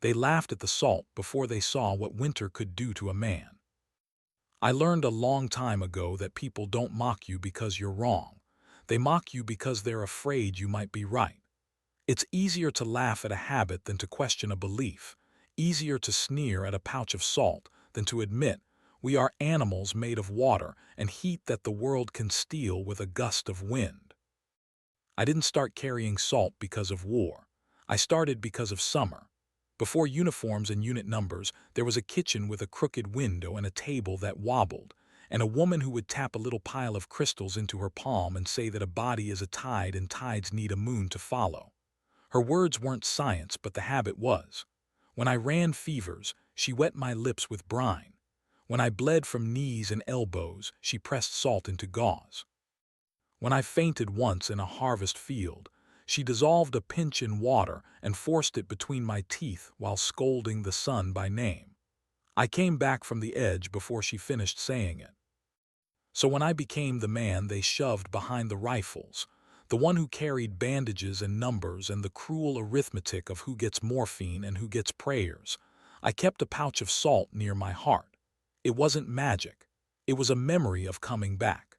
They laughed at the salt before they saw what winter could do to a man. I learned a long time ago that people don't mock you because you're wrong. They mock you because they're afraid you might be right. It's easier to laugh at a habit than to question a belief, easier to sneer at a pouch of salt than to admit we are animals made of water and heat that the world can steal with a gust of wind. I didn't start carrying salt because of war. I started because of summer. Before uniforms and unit numbers, there was a kitchen with a crooked window and a table that wobbled, and a woman who would tap a little pile of crystals into her palm and say that a body is a tide and tides need a moon to follow. Her words weren't science, but the habit was. When I ran fevers, she wet my lips with brine. When I bled from knees and elbows, she pressed salt into gauze. When I fainted once in a harvest field, she dissolved a pinch in water and forced it between my teeth while scolding the sun by name. I came back from the edge before she finished saying it. So when I became the man they shoved behind the rifles, the one who carried bandages and numbers and the cruel arithmetic of who gets morphine and who gets prayers, I kept a pouch of salt near my heart. It wasn't magic. It was a memory of coming back.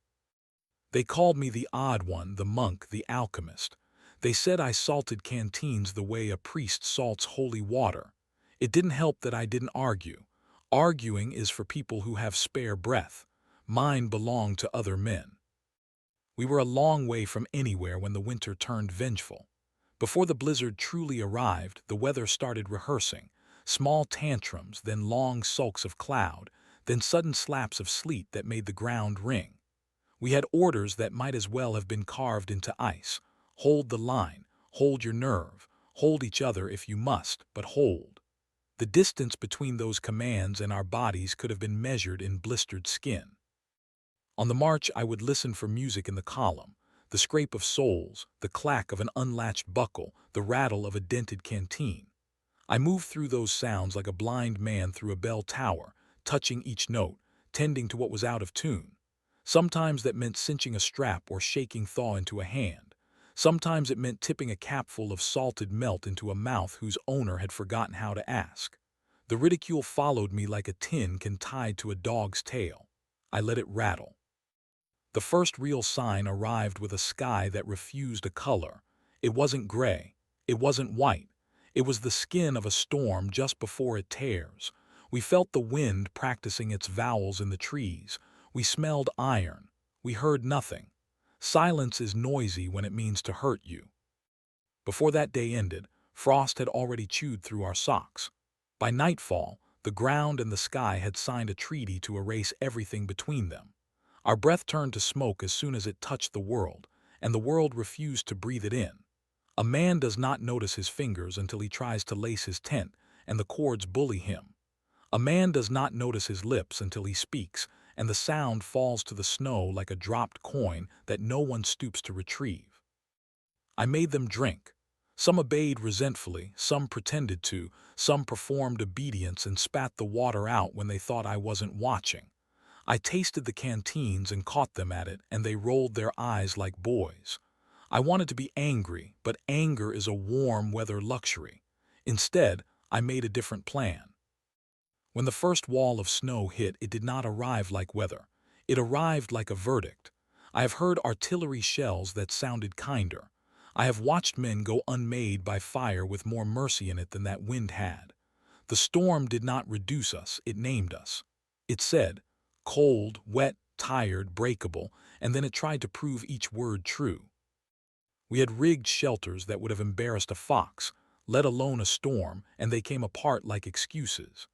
They called me the odd one, the monk, the alchemist. They said I salted canteens the way a priest salts holy water. It didn't help that I didn't argue. Arguing is for people who have spare breath. Mine belonged to other men. We were a long way from anywhere when the winter turned vengeful. Before the blizzard truly arrived, the weather started rehearsing. Small tantrums, then long sulks of cloud, then sudden slaps of sleet that made the ground ring. We had orders that might as well have been carved into ice. Hold the line, hold your nerve, hold each other if you must, but hold. The distance between those commands and our bodies could have been measured in blistered skin. On the march, I would listen for music in the column, the scrape of soles, the clack of an unlatched buckle, the rattle of a dented canteen. I moved through those sounds like a blind man through a bell tower, touching each note, tending to what was out of tune. Sometimes that meant cinching a strap or shaking thaw into a hand. Sometimes it meant tipping a capful of salted melt into a mouth whose owner had forgotten how to ask. The ridicule followed me like a tin can tied to a dog's tail. I let it rattle. The first real sign arrived with a sky that refused a color. It wasn't gray. It wasn't white. It was the skin of a storm just before it tears. We felt the wind practicing its vowels in the trees. We smelled iron. We heard nothing. Silence is noisy when it means to hurt you. Before that day ended, frost had already chewed through our socks. By nightfall, the ground and the sky had signed a treaty to erase everything between them. Our breath turned to smoke as soon as it touched the world, and the world refused to breathe it in. A man does not notice his fingers until he tries to lace his tent, and the cords bully him. A man does not notice his lips until he speaks, and the sound falls to the snow like a dropped coin that no one stoops to retrieve. I made them drink. Some obeyed resentfully, some pretended to, some performed obedience and spat the water out when they thought I wasn't watching. I tasted the canteens and caught them at it, and they rolled their eyes like boys. I wanted to be angry, but anger is a warm weather luxury. Instead, I made a different plan. When the first wall of snow hit, it did not arrive like weather. It arrived like a verdict. I have heard artillery shells that sounded kinder. I have watched men go unmade by fire with more mercy in it than that wind had. The storm did not reduce us, it named us. It said, cold, wet, tired, breakable, and then it tried to prove each word true. We had rigged shelters that would have embarrassed a fox, let alone a storm, and they came apart like excuses.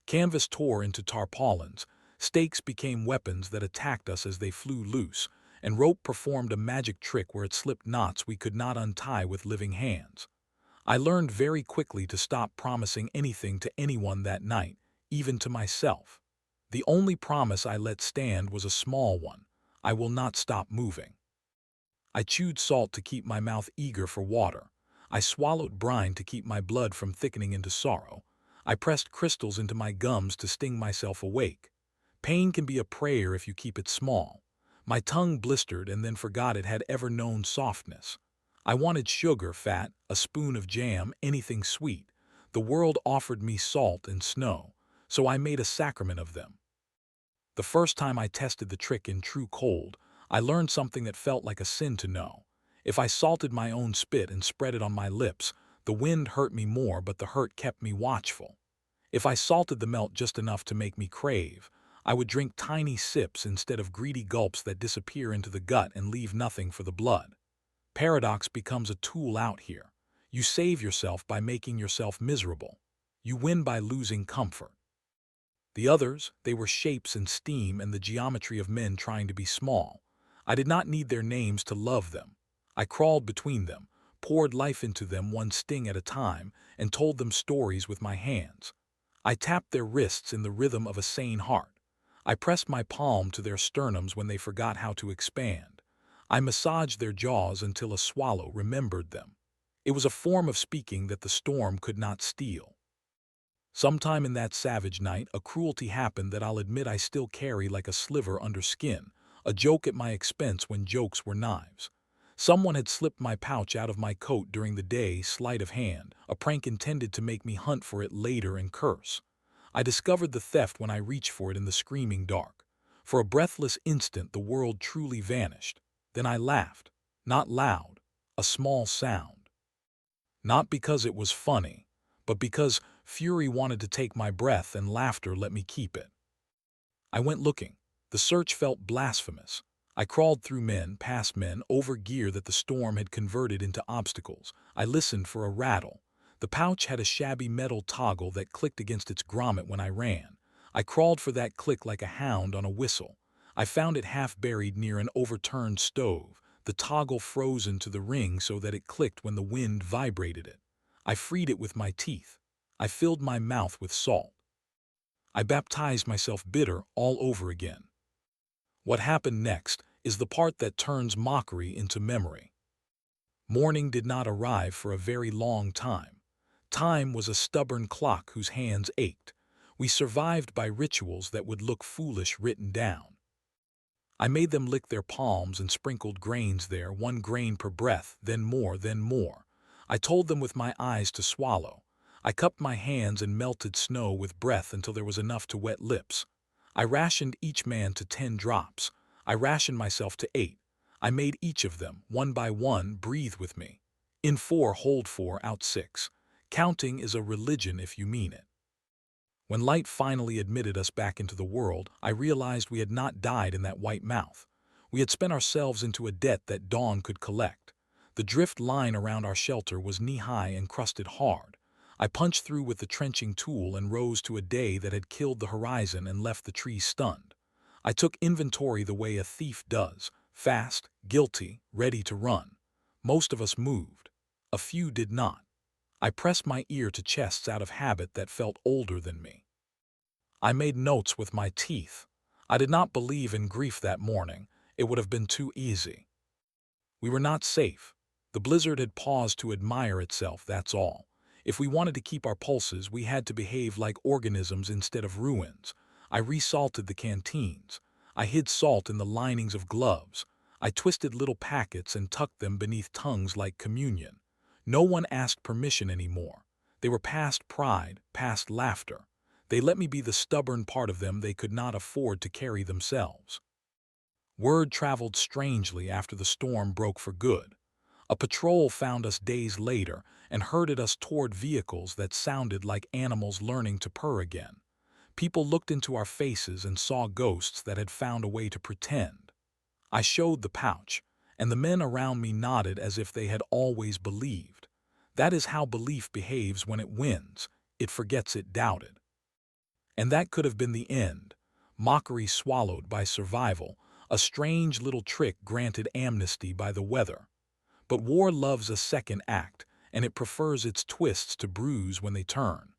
Canvas tore into tarpaulins, stakes became weapons that attacked us as they flew loose, and rope performed a magic trick where it slipped knots we could not untie with living hands. I learned very quickly to stop promising anything to anyone that night, even to myself. The only promise I let stand was a small one. I will not stop moving. I chewed salt to keep my mouth eager for water. I swallowed brine to keep my blood from thickening into sorrow. I pressed crystals into my gums to sting myself awake. Pain can be a prayer if you keep it small. My tongue blistered and then forgot it had ever known softness. I wanted sugar, fat, a spoon of jam, anything sweet. The world offered me salt and snow, so I made a sacrament of them. The first time I tested the trick in true cold, I learned something that felt like a sin to know. If I salted my own spit and spread it on my lips, the wind hurt me more, but the hurt kept me watchful. If I salted the melt just enough to make me crave, I would drink tiny sips instead of greedy gulps that disappear into the gut and leave nothing for the blood. Paradox becomes a tool out here. You save yourself by making yourself miserable. You win by losing comfort. The others, they were shapes and steam and the geometry of men trying to be small. I did not need their names to love them. I crawled between them, poured life into them one sting at a time, and told them stories with my hands. I tapped their wrists in the rhythm of a sane heart. I pressed my palm to their sternums when they forgot how to expand. I massaged their jaws until a swallow remembered them. It was a form of speaking that the storm could not steal. Sometime in that savage night, a cruelty happened that I'll admit I still carry like a sliver under skin, a joke at my expense when jokes were knives. Someone had slipped my pouch out of my coat during the day, sleight of hand, a prank intended to make me hunt for it later and curse. I discovered the theft when I reached for it in the screaming dark. For a breathless instant the world truly vanished. Then I laughed. Not loud, a small sound. Not because it was funny, but because fury wanted to take my breath and laughter let me keep it. I went looking. The search felt blasphemous. I crawled through men, past men, over gear that the storm had converted into obstacles. I listened for a rattle. The pouch had a shabby metal toggle that clicked against its grommet when I ran. I crawled for that click like a hound on a whistle. I found it half buried near an overturned stove, the toggle frozen to the ring so that it clicked when the wind vibrated it. I freed it with my teeth. I filled my mouth with salt. I baptized myself bitter all over again. What happened next is the part that turns mockery into memory. Morning did not arrive for a very long time. Time was a stubborn clock whose hands ached. We survived by rituals that would look foolish written down. I made them lick their palms and sprinkled grains there, 1 grain per breath, then more, then more. I told them with my eyes to swallow. I cupped my hands and melted snow with breath until there was enough to wet lips. I rationed each man to 10 drops. I rationed myself to 8. I made each of them, one by one, breathe with me. In 4, hold 4, out 6. Counting is a religion if you mean it. When light finally admitted us back into the world, I realized we had not died in that white mouth. We had spent ourselves into a debt that dawn could collect. The drift line around our shelter was knee-high and crusted hard. I punched through with the trenching tool and rose to a day that had killed the horizon and left the trees stunned. I took inventory the way a thief does, fast, guilty, ready to run. Most of us moved. A few did not. I pressed my ear to chests out of habit that felt older than me. I made notes with my teeth. I did not believe in grief that morning. It would have been too easy. We were not safe. The blizzard had paused to admire itself, that's all. If we wanted to keep our pulses, we had to behave like organisms instead of ruins. I resalted the canteens. I hid salt in the linings of gloves. I twisted little packets and tucked them beneath tongues like communion. No one asked permission anymore. They were past pride, past laughter. They let me be the stubborn part of them they could not afford to carry themselves. Word traveled strangely after the storm broke for good. A patrol found us days later and herded us toward vehicles that sounded like animals learning to purr again. People looked into our faces and saw ghosts that had found a way to pretend. I showed the pouch, and the men around me nodded as if they had always believed. That is how belief behaves when it wins. It forgets it doubted. And that could have been the end. Mockery swallowed by survival, a strange little trick granted amnesty by the weather. But war loves a second act, and it prefers its twists to bruise when they turn.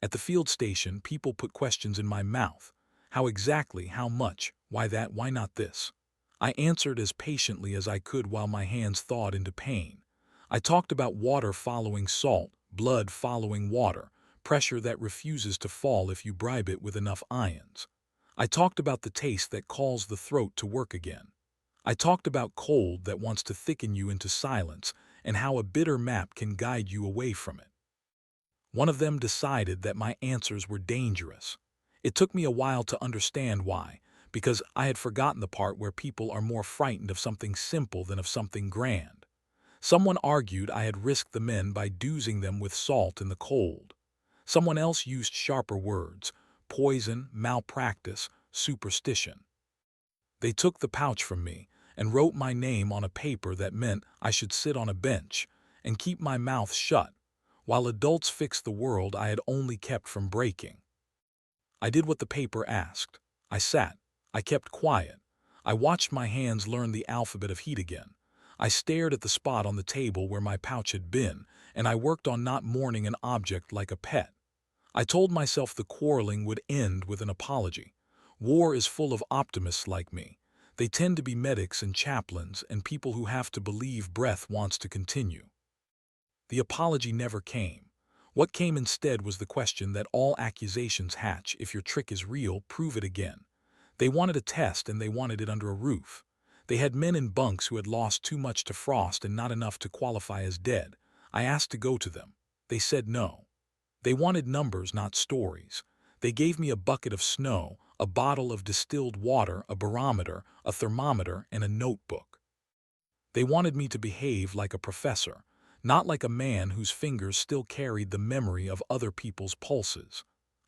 At the field station, people put questions in my mouth. How exactly, how much, why that, why not this? I answered as patiently as I could while my hands thawed into pain. I talked about water following salt, blood following water, pressure that refuses to fall if you bribe it with enough ions. I talked about the taste that calls the throat to work again. I talked about cold that wants to thicken you into silence and how a bitter map can guide you away from it. One of them decided that my answers were dangerous. It took me a while to understand why, because I had forgotten the part where people are more frightened of something simple than of something grand. Someone argued I had risked the men by dousing them with salt in the cold. Someone else used sharper words: poison, malpractice, superstition. They took the pouch from me and wrote my name on a paper that meant I should sit on a bench and keep my mouth shut, while adults fixed the world I had only kept from breaking. I did what the paper asked. I sat. I kept quiet. I watched my hands learn the alphabet of heat again. I stared at the spot on the table where my pouch had been, and I worked on not mourning an object like a pet. I told myself the quarreling would end with an apology. War is full of optimists like me. They tend to be medics and chaplains and people who have to believe breath wants to continue. The apology never came. What came instead was the question that all accusations hatch: if your trick is real, prove it again. They wanted a test, and they wanted it under a roof. They had men in bunks who had lost too much to frost and not enough to qualify as dead. I asked to go to them. They said no. They wanted numbers, not stories. They gave me a bucket of snow, a bottle of distilled water, a barometer, a thermometer, and a notebook. They wanted me to behave like a professor, not like a man whose fingers still carried the memory of other people's pulses.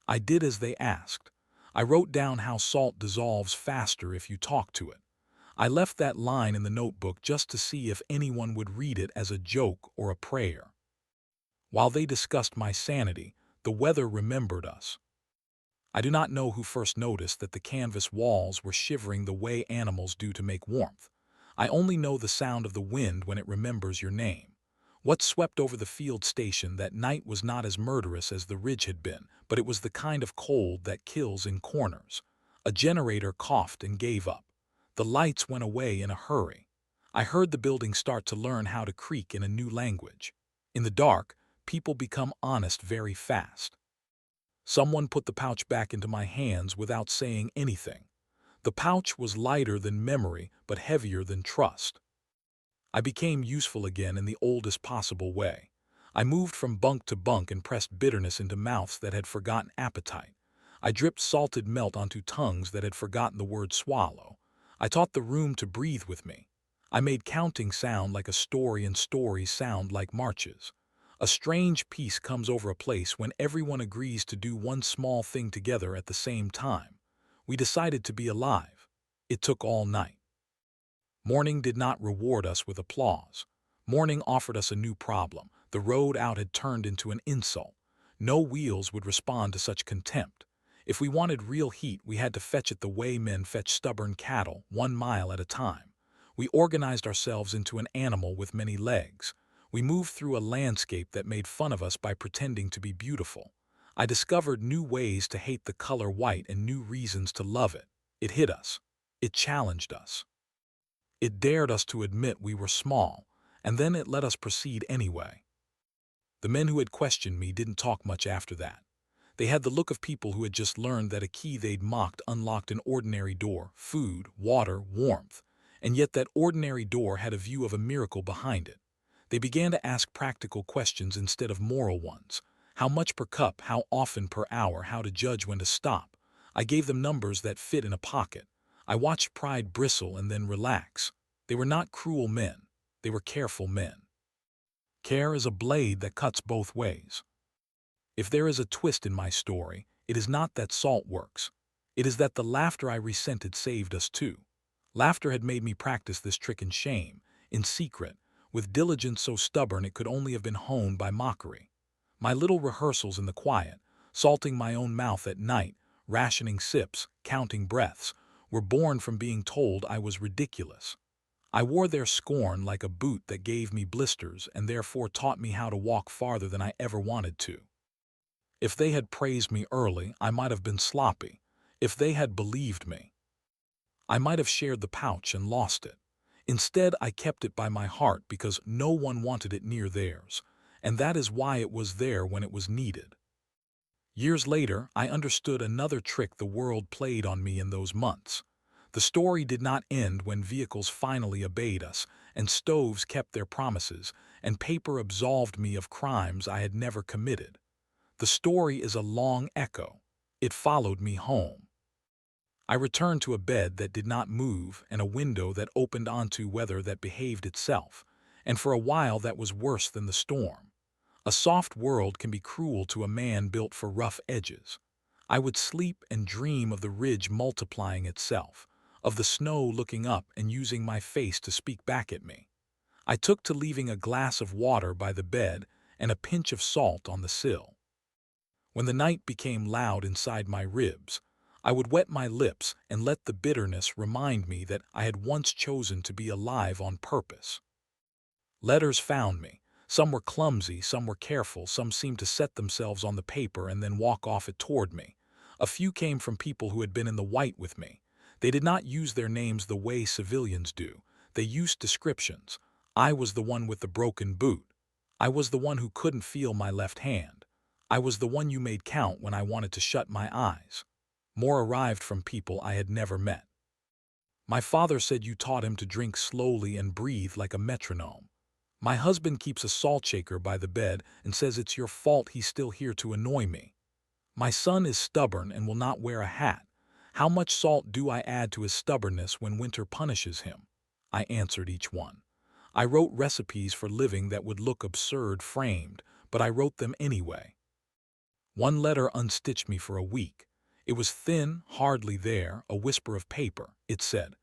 I did as they asked. I wrote down how salt dissolves faster if you talk to it. I left that line in the notebook just to see if anyone would read it as a joke or a prayer. While they discussed my sanity, the weather remembered us. I do not know who first noticed that the canvas walls were shivering the way animals do to make warmth. I only know the sound of the wind when it remembers your name. What swept over the field station that night was not as murderous as the ridge had been, but it was the kind of cold that kills in corners. A generator coughed and gave up. The lights went away in a hurry. I heard the building start to learn how to creak in a new language. In the dark, people become honest very fast. Someone put the pouch back into my hands without saying anything. The pouch was lighter than memory, but heavier than trust. I became useful again in the oldest possible way. I moved from bunk to bunk and pressed bitterness into mouths that had forgotten appetite. I dripped salted melt onto tongues that had forgotten the word swallow. I taught the room to breathe with me. I made counting sound like a story and stories sound like marches. A strange peace comes over a place when everyone agrees to do one small thing together at the same time. We decided to be alive. It took all night. Morning did not reward us with applause. Morning offered us a new problem. The road out had turned into an insult. No wheels would respond to such contempt. If we wanted real heat, we had to fetch it the way men fetch stubborn cattle, 1 mile at a time. We organized ourselves into an animal with many legs. We moved through a landscape that made fun of us by pretending to be beautiful. I discovered new ways to hate the color white and new reasons to love it. It hit us. It challenged us. It dared us to admit we were small, and then it let us proceed anyway. The men who had questioned me didn't talk much after that. They had the look of people who had just learned that a key they'd mocked unlocked an ordinary door: food, water, warmth, and yet that ordinary door had a view of a miracle behind it. They began to ask practical questions instead of moral ones. How much per cup, how often per hour, how to judge when to stop. I gave them numbers that fit in a pocket. I watched pride bristle and then relax. They were not cruel men. They were careful men. Care is a blade that cuts both ways. If there is a twist in my story, it is not that salt works. It is that the laughter I resented saved us too. Laughter had made me practice this trick in shame, in secret, with diligence so stubborn it could only have been honed by mockery. My little rehearsals in the quiet, salting my own mouth at night, rationing sips, counting breaths, were born from being told I was ridiculous. I wore their scorn like a boot that gave me blisters and therefore taught me how to walk farther than I ever wanted to. If they had praised me early, I might have been sloppy. If they had believed me, I might have shared the pouch and lost it. Instead, I kept it by my heart because no one wanted it near theirs, and that is why it was there when it was needed. Years later, I understood another trick the world played on me in those months. The story did not end when vehicles finally obeyed us, and stoves kept their promises, and paper absolved me of crimes I had never committed. The story is a long echo. It followed me home. I returned to a bed that did not move and a window that opened onto weather that behaved itself, and for a while that was worse than the storm. A soft world can be cruel to a man built for rough edges. I would sleep and dream of the ridge multiplying itself, of the snow looking up and using my face to speak back at me. I took to leaving a glass of water by the bed and a pinch of salt on the sill. When the night became loud inside my ribs, I would wet my lips and let the bitterness remind me that I had once chosen to be alive on purpose. Letters found me. Some were clumsy, some were careful, some seemed to set themselves on the paper and then walk off it toward me. A few came from people who had been in the white with me. They did not use their names the way civilians do. They used descriptions. I was the one with the broken boot. I was the one who couldn't feel my left hand. I was the one you made count when I wanted to shut my eyes. More arrived from people I had never met. My father said you taught him to drink slowly and breathe like a metronome. My husband keeps a salt shaker by the bed and says it's your fault he's still here to annoy me. My son is stubborn and will not wear a hat. How much salt do I add to his stubbornness when winter punishes him? I answered each one. I wrote recipes for living that would look absurd framed, but I wrote them anyway. One letter unstitched me for a week. It was thin, hardly there, a whisper of paper. It said,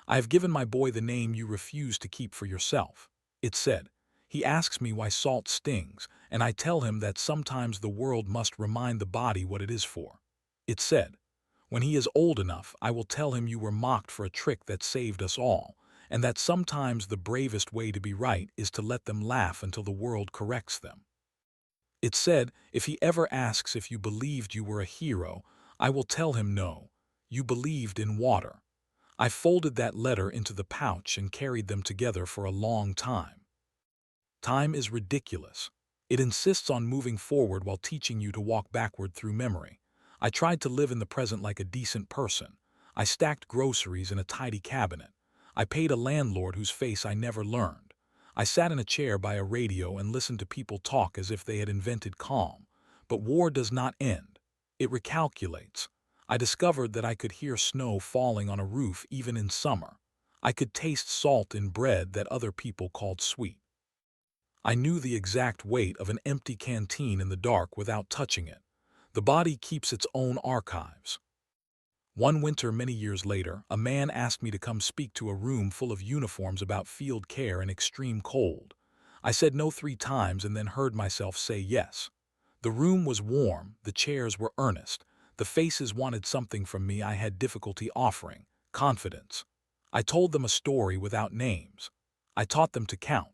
I have given my boy the name you refuse to keep for yourself. It said, he asks me why salt stings, and I tell him that sometimes the world must remind the body what it is for. It said, when he is old enough, I will tell him you were mocked for a trick that saved us all, and that sometimes the bravest way to be right is to let them laugh until the world corrects them. It said, if he ever asks if you believed you were a hero, I will tell him no, you believed in water. I folded that letter into the pouch and carried them together for a long time. Time is ridiculous. It insists on moving forward while teaching you to walk backward through memory. I tried to live in the present like a decent person. I stacked groceries in a tidy cabinet. I paid a landlord whose face I never learned. I sat in a chair by a radio and listened to people talk as if they had invented calm. But war does not end. It recalculates. I discovered that I could hear snow falling on a roof even in summer. I could taste salt in bread that other people called sweet. I knew the exact weight of an empty canteen in the dark without touching it. The body keeps its own archives. One winter many years later, a man asked me to come speak to a room full of uniforms about field care in extreme cold. I said no 3 times and then heard myself say yes. The room was warm, the chairs were earnest, the faces wanted something from me I had difficulty offering, confidence. I told them a story without names. I taught them to count.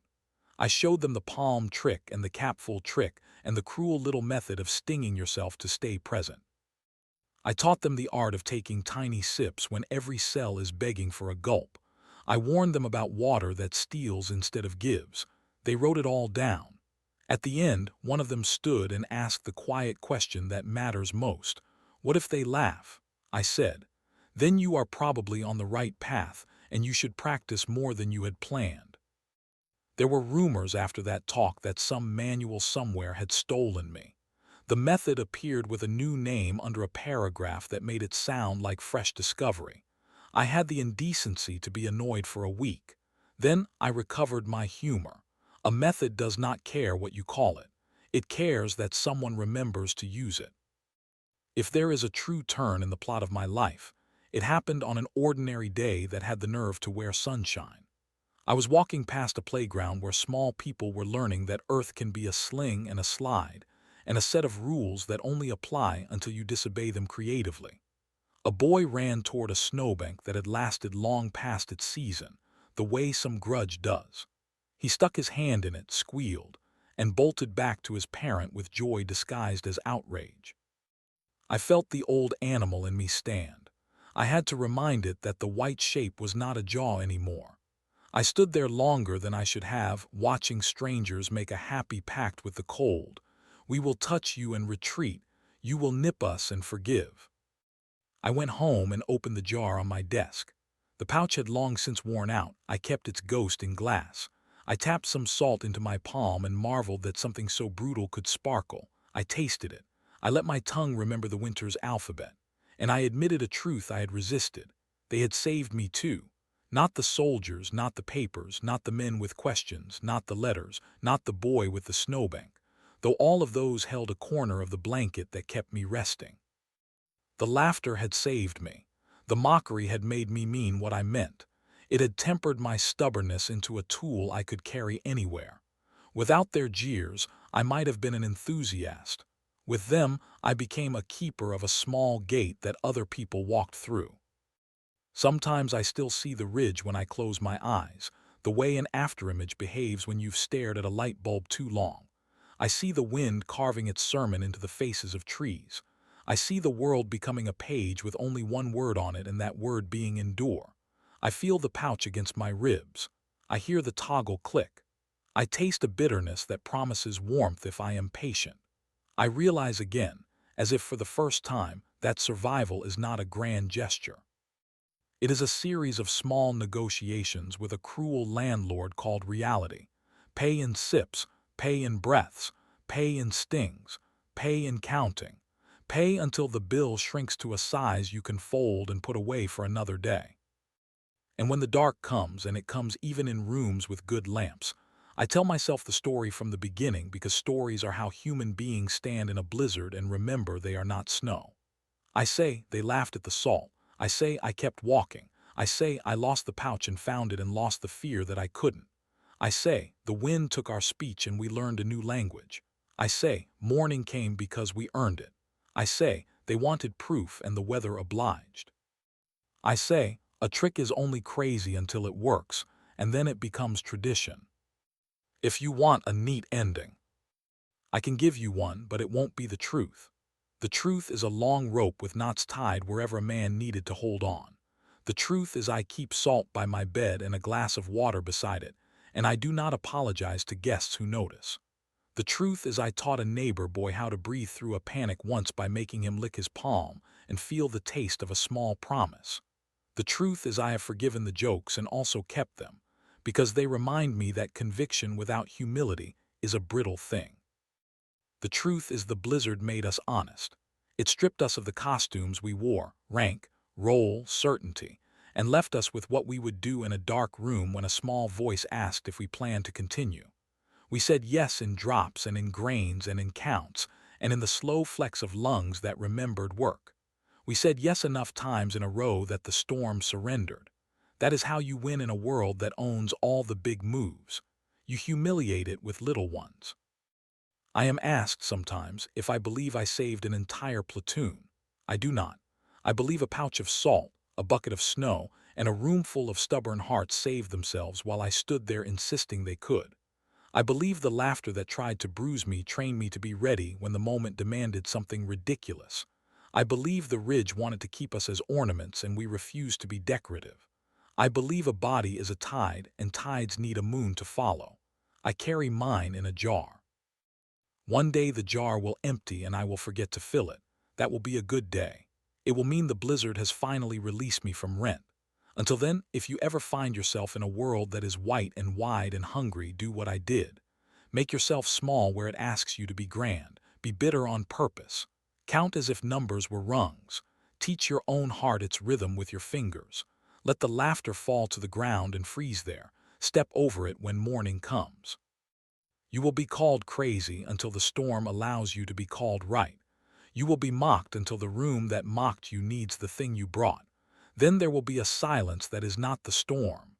I showed them the palm trick and the capful trick and the cruel little method of stinging yourself to stay present. I taught them the art of taking tiny sips when every cell is begging for a gulp. I warned them about water that steals instead of gives. They wrote it all down. At the end, one of them stood and asked the quiet question that matters most. What if they laugh? I said, then you are probably on the right path and you should practice more than you had planned. There were rumors after that talk that some manual somewhere had stolen me. The method appeared with a new name under a paragraph that made it sound like fresh discovery. I had the indecency to be annoyed for a week. Then I recovered my humor. A method does not care what you call it. It cares that someone remembers to use it. If there is a true turn in the plot of my life, it happened on an ordinary day that had the nerve to wear sunshine. I was walking past a playground where small people were learning that Earth can be a sling and a slide, and a set of rules that only apply until you disobey them creatively. A boy ran toward a snowbank that had lasted long past its season, the way some grudge does. He stuck his hand in it, squealed, and bolted back to his parent with joy disguised as outrage. I felt the old animal in me stand. I had to remind it that the white shape was not a jaw anymore. I stood there longer than I should have, watching strangers make a happy pact with the cold. We will touch you and retreat. You will nip us and forgive. I went home and opened the jar on my desk. The pouch had long since worn out. I kept its ghost in glass. I tapped some salt into my palm and marveled that something so brutal could sparkle. I tasted it. I let my tongue remember the winter's alphabet. And I admitted a truth I had resisted. They had saved me too. Not the soldiers, not the papers, not the men with questions, not the letters, not the boy with the snowbank, though all of those held a corner of the blanket that kept me resting. The laughter had saved me. The mockery had made me mean what I meant. It had tempered my stubbornness into a tool I could carry anywhere. Without their jeers, I might have been an enthusiast. With them, I became a keeper of a small gate that other people walked through. Sometimes I still see the ridge when I close my eyes, the way an afterimage behaves when you've stared at a light bulb too long. I see the wind carving its sermon into the faces of trees. I see the world becoming a page with only one word on it, and that word being endure. I feel the pouch against my ribs. I hear the toggle click. I taste a bitterness that promises warmth if I am patient. I realize again, as if for the first time, that survival is not a grand gesture. It is a series of small negotiations with a cruel landlord called reality. Pay in sips, pay in breaths, pay in stings, pay in counting. Pay until the bill shrinks to a size you can fold and put away for another day. And when the dark comes, and it comes even in rooms with good lamps, I tell myself the story from the beginning, because stories are how human beings stand in a blizzard and remember they are not snow. I say they laughed at the salt. I say I kept walking. I say I lost the pouch and found it and lost the fear that I couldn't. I say the wind took our speech and we learned a new language. I say morning came because we earned it. I say they wanted proof and the weather obliged. I say a trick is only crazy until it works, and then it becomes tradition. If you want a neat ending, I can give you one, but it won't be the truth. The truth is a long rope with knots tied wherever a man needed to hold on. The truth is I keep salt by my bed and a glass of water beside it, and I do not apologize to guests who notice. The truth is I taught a neighbor boy how to breathe through a panic once by making him lick his palm and feel the taste of a small promise. The truth is I have forgiven the jokes and also kept them, because they remind me that conviction without humility is a brittle thing. The truth is the blizzard made us honest. It stripped us of the costumes we wore, rank, role, certainty, and left us with what we would do in a dark room when a small voice asked if we planned to continue. We said yes in drops and in grains and in counts, and in the slow flecks of lungs that remembered work. We said yes enough times in a row that the storm surrendered. That is how you win in a world that owns all the big moves. You humiliate it with little ones. I am asked sometimes if I believe I saved an entire platoon. I do not. I believe a pouch of salt, a bucket of snow, and a roomful of stubborn hearts saved themselves while I stood there insisting they could. I believe the laughter that tried to bruise me trained me to be ready when the moment demanded something ridiculous. I believe the ridge wanted to keep us as ornaments and we refused to be decorative. I believe a body is a tide and tides need a moon to follow. I carry mine in a jar. One day the jar will empty and I will forget to fill it. That will be a good day. It will mean the blizzard has finally released me from rent. Until then, if you ever find yourself in a world that is white and wide and hungry, do what I did. Make yourself small where it asks you to be grand. Be bitter on purpose. Count as if numbers were rungs. Teach your own heart its rhythm with your fingers. Let the laughter fall to the ground and freeze there. Step over it when morning comes. You will be called crazy until the storm allows you to be called right. You will be mocked until the room that mocked you needs the thing you brought. Then there will be a silence that is not the storm.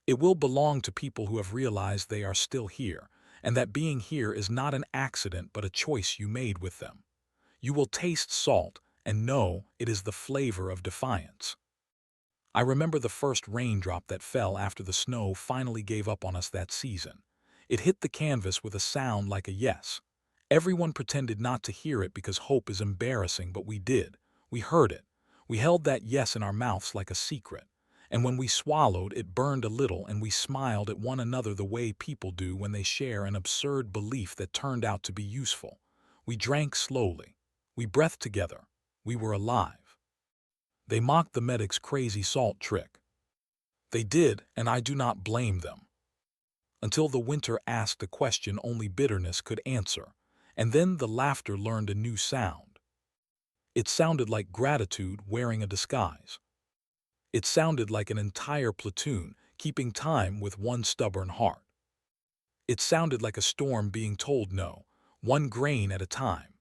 It will belong to people who have realized they are still here, and that being here is not an accident but a choice you made with them. You will taste salt and know it is the flavor of defiance. I remember the first raindrop that fell after the snow finally gave up on us that season. It hit the canvas with a sound like a yes. Everyone pretended not to hear it because hope is embarrassing, but we did. We heard it. We held that yes in our mouths like a secret. And when we swallowed, it burned a little and we smiled at one another the way people do when they share an absurd belief that turned out to be useful. We drank slowly. We breathed together. We were alive. They mocked the medic's crazy salt trick. They did, and I do not blame them. Until the winter asked a question only bitterness could answer. And then the laughter learned a new sound. It sounded like gratitude wearing a disguise. It sounded like an entire platoon keeping time with one stubborn heart. It sounded like a storm being told no, one grain at a time.